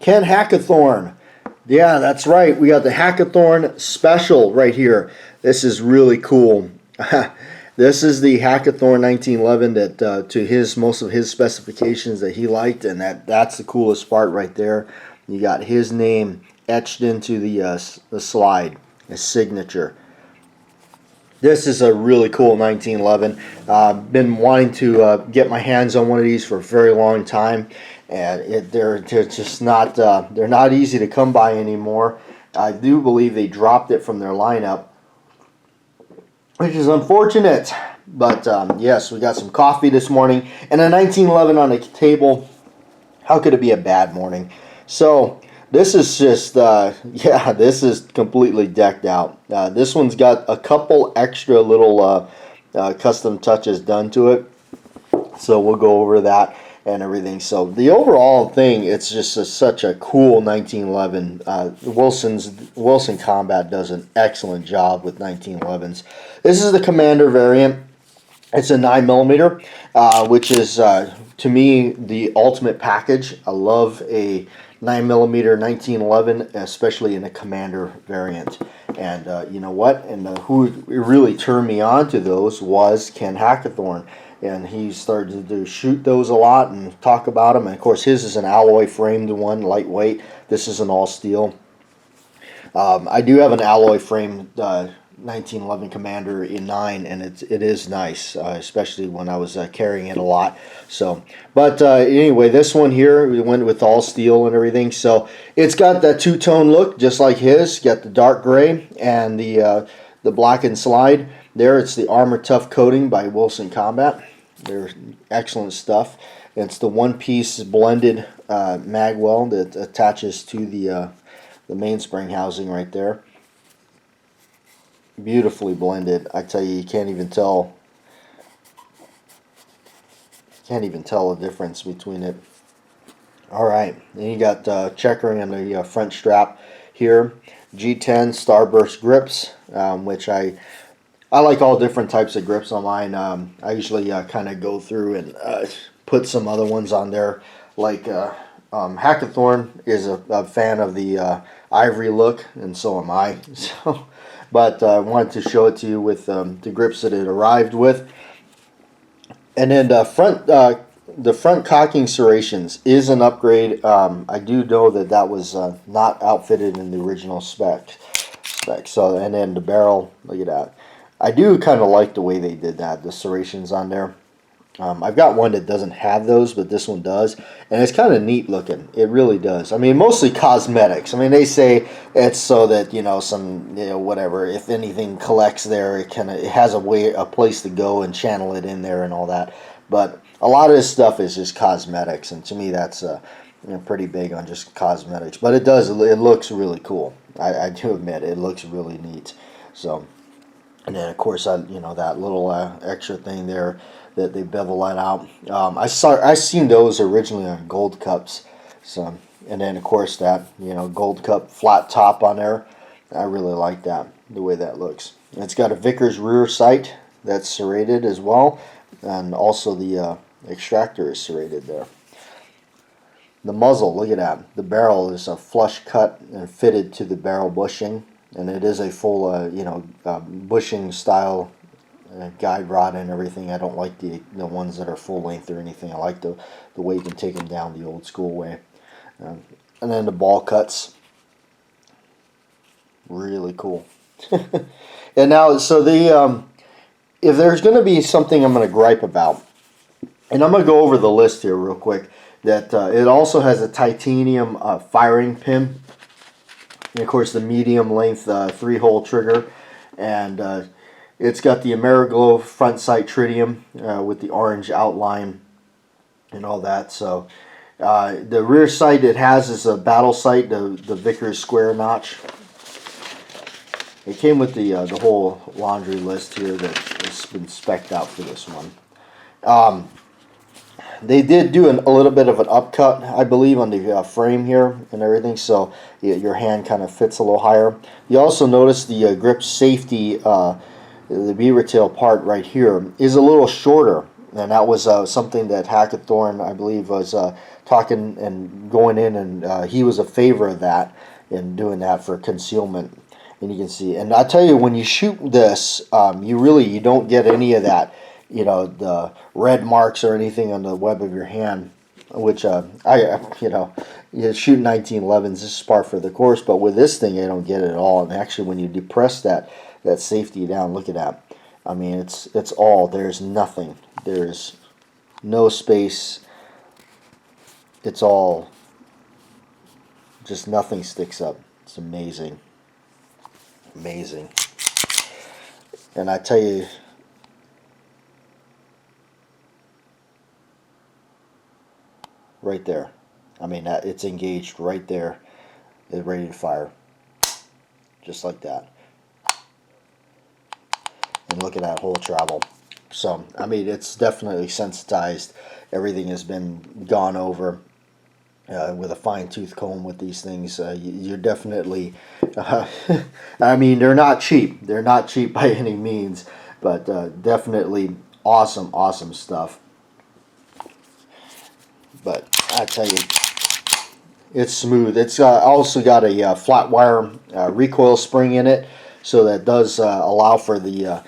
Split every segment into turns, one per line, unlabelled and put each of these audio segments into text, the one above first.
Ken Hackathorn. Yeah, that's right. We got the Hackathorn special right here. This is really cool. This is the Hackathorn 1911 that to most of his specifications that he liked, and that's the coolest part right there. You got his name etched into the slide, his signature. This is a really cool 1911. Been wanting to get my hands on one of these for a very long time, and they're just not they're not easy to come by anymore. I do believe they dropped it from their lineup, which is unfortunate. But yes, we got some coffee this morning and a 1911 on the table. How could it be a bad morning? So this is just, yeah, this is completely decked out. This one's got a couple extra little custom touches done to it. So we'll go over that and everything. So the overall thing, it's just such a cool 1911. Wilson Combat does an excellent job with 1911s. This is the Commander variant. It's a 9mm, which is, to me, the ultimate package. I love a 9mm 1911, especially in a Commander variant. And you know what? And who really turned me on to those was Ken Hackathorn. And he started to shoot those a lot and talk about them. And of course, his is an alloy framed one, lightweight. This is an all steel. I do have an alloy framed 1911 Commander in 9, and it is nice, especially when I was carrying it a lot. So, but anyway, this one here, we went with all steel and everything. So it's got that two-tone look, just like his. Got the dark gray and the black and slide. There, it's the Armor Tough coating by Wilson Combat. They're excellent stuff. It's the one-piece blended magwell that attaches to the mainspring housing right there. Beautifully blended. I tell you can't even tell. Can't even tell the difference between it. All right, then you got checkering on the front strap here. G10 Starburst grips, which I like all different types of grips on mine. I usually kind of go through and put some other ones on there. Like Hackathorn is a fan of the ivory look, and so am I. So. But I wanted to show it to you with the grips that it arrived with. And then the front cocking serrations is an upgrade. I do know that was not outfitted in the original spec. So, and then the barrel, look at that. I do kind of like the way they did that, the serrations on there. I've got one that doesn't have those, but this one does, and it's kind of neat looking. It really does. I mean, mostly cosmetics. I mean, they say it's so that whatever, if anything collects there, it has a place to go and channel it in there and all that. But a lot of this stuff is just cosmetics, and to me, that's pretty big on just cosmetics. But it looks really cool. I do admit it looks really neat. So, and then of course, that little extra thing there that they bevel that out. I seen those originally on gold cups. So, and then of course that gold cup flat top on there. I really like that, the way that looks. And it's got a Vickers rear sight that's serrated as well, and also the extractor is serrated there. The muzzle, look at that. The barrel is a flush cut and fitted to the barrel bushing, and it is a full bushing style guide rod and everything. I don't like the ones that are full length or anything. I like the way you can take them down the old school way. And then the ball cuts, really cool. And now, so if there's going to be something I'm going to gripe about, and I'm going to go over the list here real quick, that it also has a titanium firing pin, and of course the medium length 3-hole trigger, and it's got the Ameriglow front sight tritium with the orange outline and all that. So the rear sight it has is a battle sight, the Vickers square notch. It came with the whole laundry list here that has been spec'd out for this one. They did do a little bit of an upcut, I believe, on the frame here and everything, so your hand kind of fits a little higher. You also notice the grip safety, the beaver tail part right here is a little shorter, and that was something that Hackathorn, I believe, was talking and going in, and he was a favor of that and doing that for concealment. And you can see, and I tell you, when you shoot this, you don't get any of that, the red marks or anything on the web of your hand, which you shoot 1911s, this is par for the course, but with this thing, you don't get it at all. And actually, when you depress that safety down, look at that. I mean, it's all, there's nothing. There's no space. It's all, just nothing sticks up. It's amazing. Amazing. And I tell you, right there, I mean, it's engaged right there. It's ready to fire. Just like that. And look at that whole travel. So, I mean, it's definitely sensitized. Everything has been gone over with a fine-tooth comb with these things. You're definitely, I mean, they're not cheap. They're not cheap by any means, but definitely awesome, awesome stuff. But I tell you, it's smooth. It's also got a flat wire recoil spring in it, so that does allow for the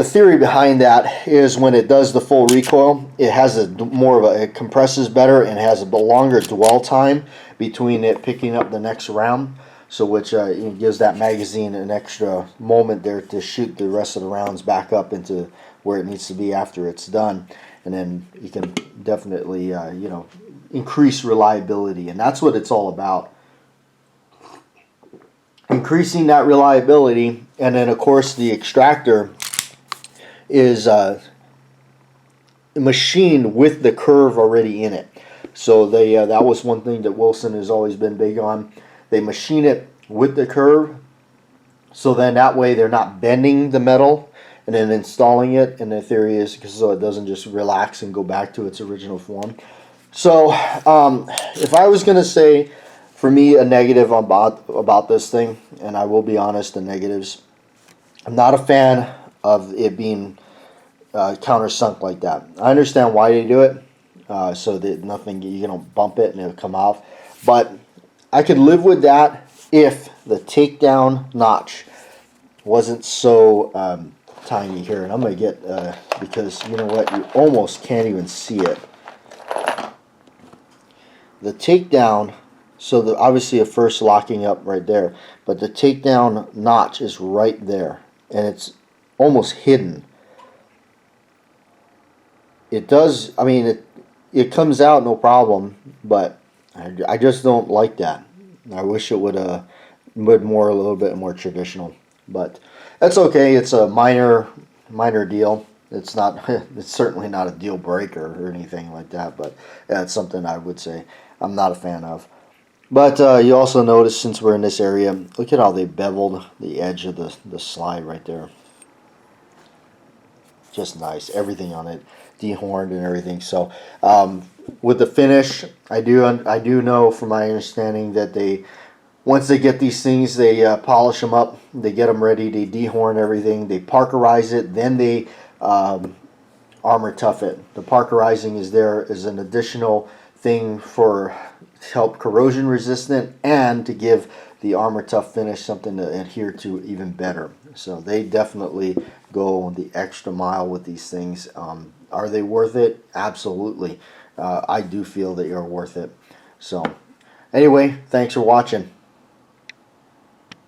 theory behind that is when it does the full recoil, it has it compresses better and has a longer dwell time between it picking up the next round, so which gives that magazine an extra moment there to shoot the rest of the rounds back up into where it needs to be after it's done. And then you can definitely increase reliability, and that's what it's all about. Increasing that reliability. And then of course the extractor is machined with the curve already in it. So that was one thing that Wilson has always been big on. They machine it with the curve, so then that way they're not bending the metal and then installing it. And the theory is so it doesn't just relax and go back to its original form. So if I was going to say, for me, a negative about this thing, and I will be honest, the negatives, I'm not a fan of it being countersunk like that. I understand why they do it, so that nothing, you don't bump it and it'll come off. But I could live with that if the takedown notch wasn't so tiny here. And I'm going to get, because you know what, you almost can't even see it. The takedown, so obviously a first locking up right there, but the takedown notch is right there, and it's almost hidden. It does, I mean, it comes out no problem, but I just don't like that. I wish it would a little bit more traditional, but that's okay. It's a minor deal. It's not, it's certainly not a deal breaker or anything like that, but that's something I would say I'm not a fan of. But you also notice, since we're in this area, look at how they beveled the edge of the slide right there. Just nice. Everything on it, dehorned and everything. So with the finish, I do know from my understanding that once they get these things, they polish them up, they get them ready, they dehorn everything, they parkerize it, then they armor tough it. The parkerizing is there as an additional thing to help corrosion resistant and to give the armor tough finish something to adhere to even better. So they definitely go the extra mile with these things. Are they worth it? Absolutely. I do feel that you're worth it. So anyway, thanks for watching.